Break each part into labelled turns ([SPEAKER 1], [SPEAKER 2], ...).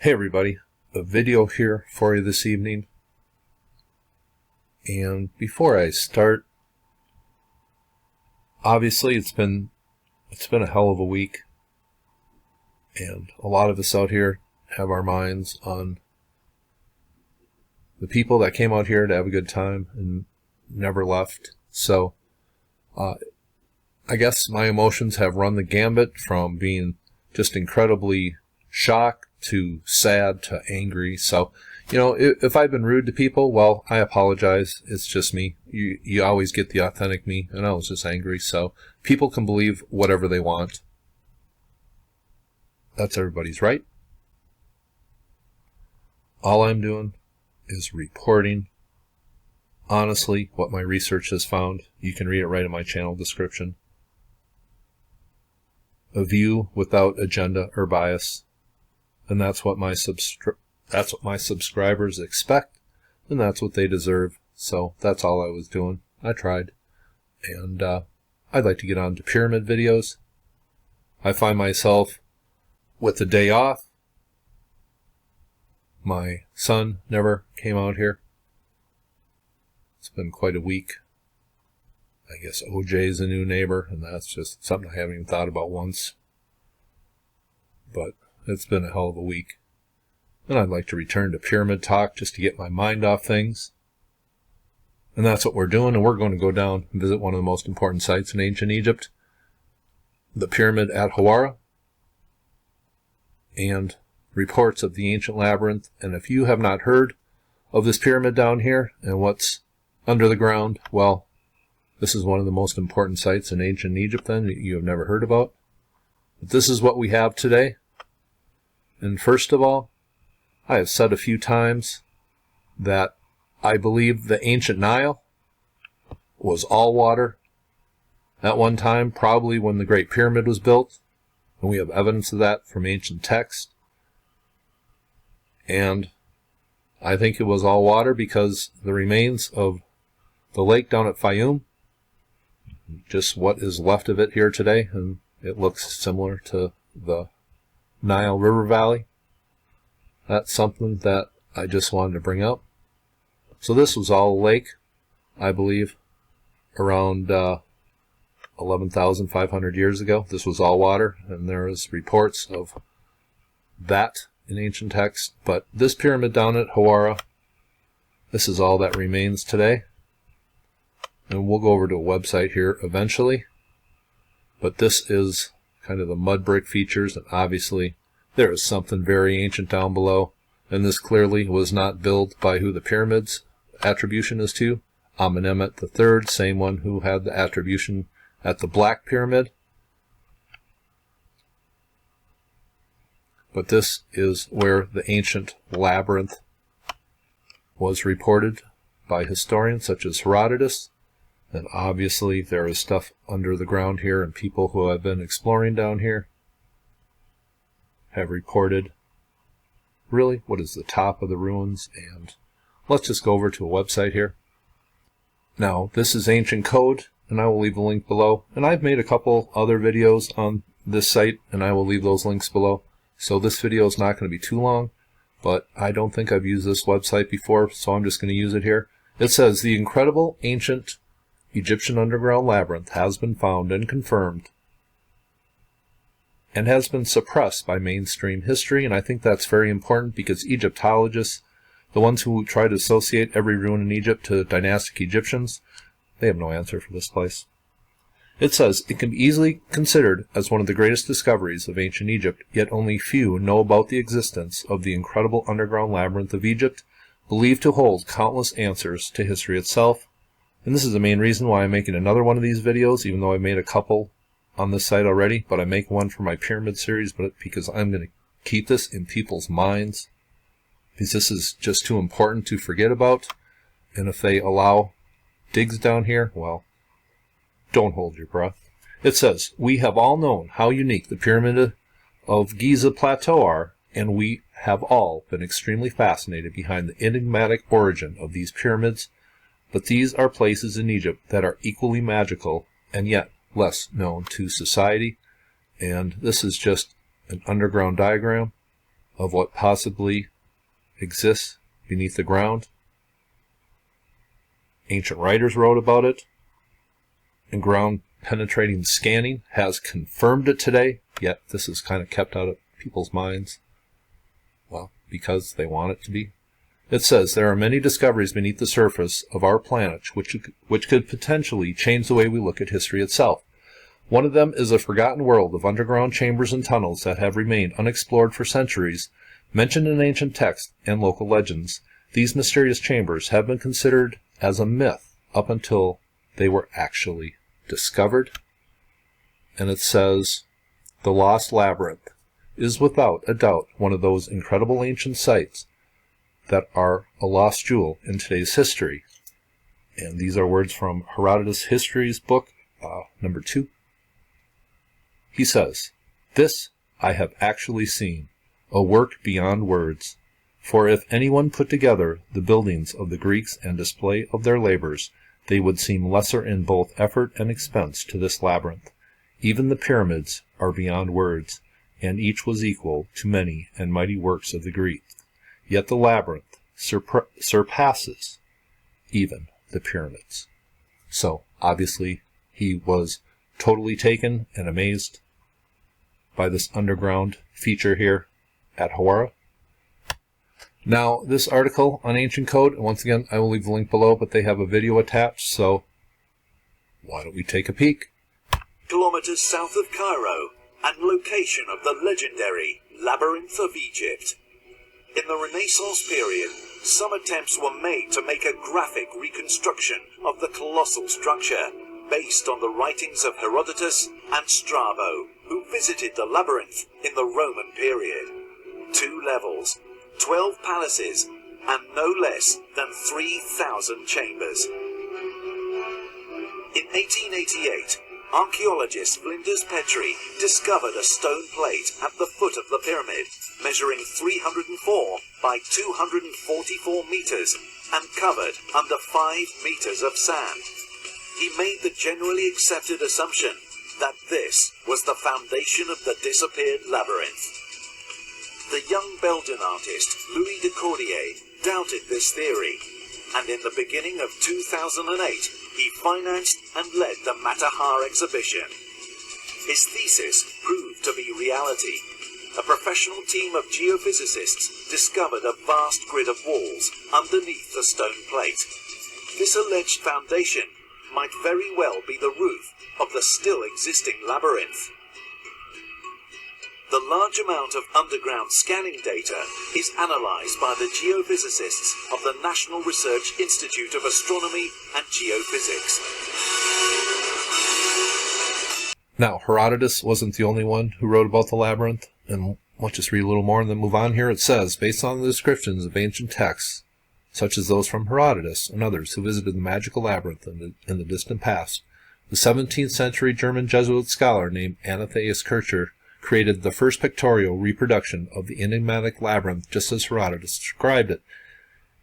[SPEAKER 1] Hey everybody, a video here for you this evening. And before I start, obviously it's been a hell of a week, and a lot of us out here have our minds on the people that came out here to have a good time and never left. So I guess my emotions have run the gambit from being just incredibly shocked to sad to angry. So, if I've been rude to people, well, I apologize. It's just me. You always get the authentic me, and I was just angry. So people can believe whatever they want. That's everybody's right. All I'm doing is reporting honestly what my research has found. You can read it right in my channel description. A view without agenda or bias. And that's what my subscribers expect, and that's what they deserve. So that's all I was doing. I tried. And I'd like to get on to pyramid videos. I find myself with the day off. My son never came out here. It's been quite a week. I guess OJ's a new neighbor, and that's just something I haven't even thought about once. But it's been a hell of a week. And I'd like to return to pyramid talk just to get my mind off things. And that's what we're doing, and we're going to go down and visit one of the most important sites in ancient Egypt, the pyramid at Hawara, and reports of the ancient labyrinth. And if you have not heard of this pyramid down here and what's under the ground, well, this is one of the most important sites in ancient Egypt then that you have never heard about. But this is what we have today. And first of all, I have said a few times that I believe the ancient Nile was all water at one time, probably when the Great Pyramid was built. And we have evidence of that from ancient texts. And I think it was all water because the remains of the lake down at Fayum, just what is left of it here today, and it looks similar to the Nile River Valley. That's something that I just wanted to bring up. So this was all a lake, I believe, around 11,500 years ago. This was all water, and there is reports of that in ancient texts. But this pyramid down at Hawara, this is all that remains today. And we'll go over to a website here eventually. But this is kind of the mud brick features, and obviously there is something very ancient down below, and this clearly was not built by who the pyramid's attribution is to, Amenemhat III, same one who had the attribution at the Black Pyramid. But this is where the ancient labyrinth was reported by historians such as Herodotus. And obviously there is stuff under the ground here, and people who have been exploring down here have reported really what is the top of the ruins. And let's just go over to a website here. Now this is ancient code, and I will leave a link below, and I've made a couple other videos on this site, and I will leave those links below. So this video is not going to be too long, but I don't think I've used this website before, so I'm just going to use it here. It says the incredible ancient Egyptian underground labyrinth has been found and confirmed and has been suppressed by mainstream history. And I think that's very important because Egyptologists, the ones who try to associate every ruin in Egypt to dynastic Egyptians, they have no answer for this place. It says it can be easily considered as one of the greatest discoveries of ancient Egypt, yet only few know about the existence of the incredible underground labyrinth of Egypt, believed to hold countless answers to history itself. And this is the main reason why I'm making another one of these videos, even though I made a couple on this site already. But I make one for my pyramid series, but because I'm going to keep this in people's minds, because this is just too important to forget about. And if they allow digs down here, well, don't hold your breath. It says, we have all known how unique the Pyramid of Giza Plateau are, and we have all been extremely fascinated behind the enigmatic origin of these pyramids. But these are places in Egypt that are equally magical and yet less known to society. And this is just an underground diagram of what possibly exists beneath the ground. Ancient writers wrote about it, and ground-penetrating scanning has confirmed it today, yet this is kind of kept out of people's minds. Well, because they want it to be. It says, there are many discoveries beneath the surface of our planet which could potentially change the way we look at history itself. One of them is a forgotten world of underground chambers and tunnels that have remained unexplored for centuries, mentioned in ancient texts and local legends. These mysterious chambers have been considered as a myth up until they were actually discovered. And it says, the Lost Labyrinth is without a doubt one of those incredible ancient sites that are a lost jewel in today's history. And these are words from Herodotus' Histories book, number 2. He says, this I have actually seen, a work beyond words. For if anyone put together the buildings of the Greeks and display of their labors, they would seem lesser in both effort and expense to this labyrinth. Even the pyramids are beyond words, and each was equal to many and mighty works of the Greeks. Yet the labyrinth surpasses even the pyramids. So, obviously, he was totally taken and amazed by this underground feature here at Hawara. Now, this article on Ancient Code, and once again, I will leave the link below, but they have a video attached, so why don't we take a peek?
[SPEAKER 2] Kilometers south of Cairo, and location of the legendary Labyrinth of Egypt. In the Renaissance period, some attempts were made to make a graphic reconstruction of the colossal structure, based on the writings of Herodotus and Strabo, who visited the labyrinth in the Roman period. 2 levels, 12 palaces, and no less than 3,000 chambers. In 1888, archaeologist Flinders Petrie discovered a stone plate at the foot of the pyramid, measuring 304 by 244 meters and covered under 5 meters of sand. He made the generally accepted assumption that this was the foundation of the disappeared labyrinth. The young Belgian artist Louis de Cordier doubted this theory, and in the beginning of 2008, he financed and led the Matterhorn exhibition. His thesis proved to be reality. A professional team of geophysicists discovered a vast grid of walls underneath the stone plate. This alleged foundation might very well be the roof of the still existing labyrinth. The large amount of underground scanning data is analyzed by the geophysicists of the National Research Institute of Astronomy and Geophysics.
[SPEAKER 1] Now, Herodotus wasn't the only one who wrote about the labyrinth, and we'll just read a little more and then move on here. It says, based on the descriptions of ancient texts, such as those from Herodotus and others who visited the magical labyrinth in the distant past, the 17th century German Jesuit scholar named Athanasius Kircher created the first pictorial reproduction of the enigmatic labyrinth just as Herodotus described it.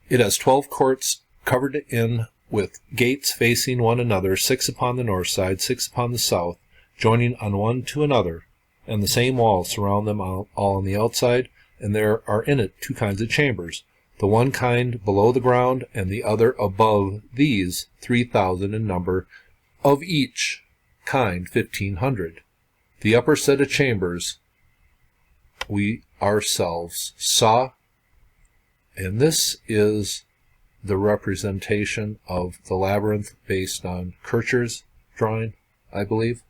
[SPEAKER 1] It has 12 courts covered in with gates facing one another, 6 upon the north side, 6 upon the south, joining on one to another, and the same walls surround them all on the outside, and there are in it 2 kinds of chambers, the one kind below the ground and the other above these, 3,000 in number, of each kind 1,500. The upper set of chambers we ourselves saw, and this is the representation of the labyrinth based on Kircher's drawing, I believe.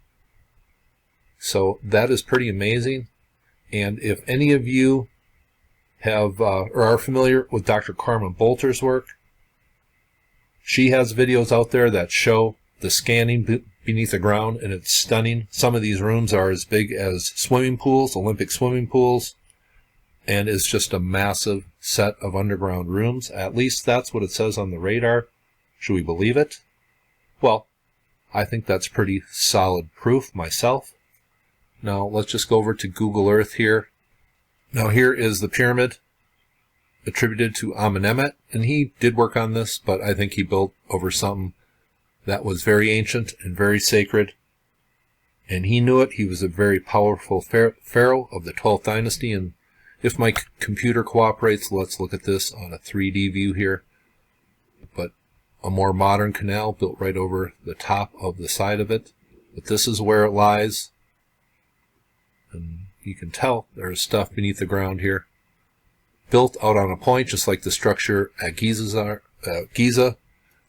[SPEAKER 1] So that is pretty amazing. And if any of you have or are familiar with Dr. Carmen Bolter's work, she has videos out there that show the scanning beneath the ground, and it's stunning. Some of these rooms are as big as swimming pools, Olympic swimming pools, and it's just a massive set of underground rooms. At least that's what it says on the radar. Should we believe it? Well, I think that's pretty solid proof myself. Now, let's just go over to Google Earth here. Now, here is the pyramid attributed to Amenemhat, and he did work on this, but I think he built over something that was very ancient and very sacred, and he knew it. He was a very powerful pharaoh of the 12th dynasty in If my computer cooperates, let's look at this on a 3D view here. But a more modern canal built right over the top of the side of it. But this is where it lies. And you can tell there's stuff beneath the ground here. Built out on a point, just like the structure at Giza.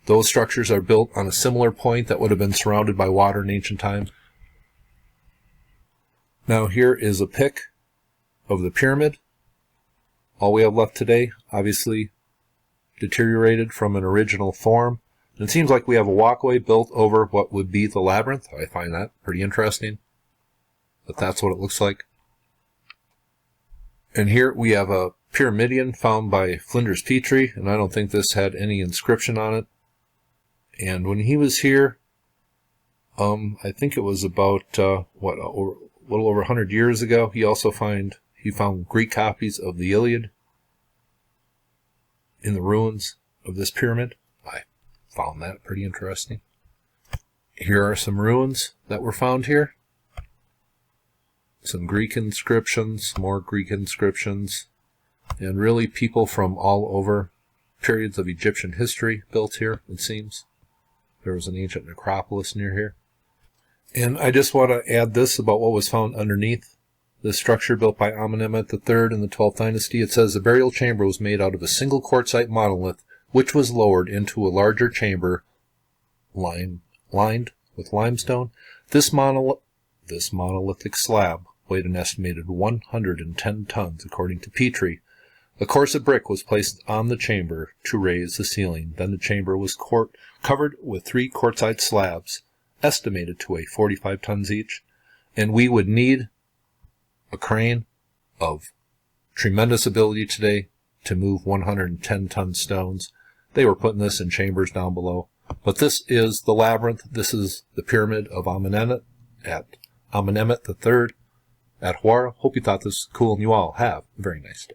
[SPEAKER 1] Those structures are built on a similar point that would have been surrounded by water in ancient time. Now here is a pic of the pyramid. All we have left today, obviously deteriorated from an original form. And it seems like we have a walkway built over what would be the labyrinth. I find that pretty interesting. But that's what it looks like. And here we have a pyramidion found by Flinders Petrie, and I don't think this had any inscription on it. And when he was here, I think it was about, a little over 100 years ago, he found Greek copies of the Iliad in the ruins of this pyramid. I found that pretty interesting. Here are some ruins that were found here. Some Greek inscriptions, more Greek inscriptions, and really people from all over periods of Egyptian history built here, it seems. There was an ancient necropolis near here. And I just want to add this about what was found underneath this structure built by Amenemhat III in the 12th dynasty. It says the burial chamber was made out of a single quartzite monolith, which was lowered into a larger chamber lined with limestone. This monolithic slab weighed an estimated 110 tons, according to Petrie. A course of brick was placed on the chamber to raise the ceiling. Then the chamber was covered with 3 quartzite slabs, estimated to weigh 45 tons each. And we would need a crane of tremendous ability today to move 110-ton stones. They were putting this in chambers down below. But this is the labyrinth. This is the pyramid of Amenemhat III at Hawara. Hope you thought this was cool, and you all have a very nice day.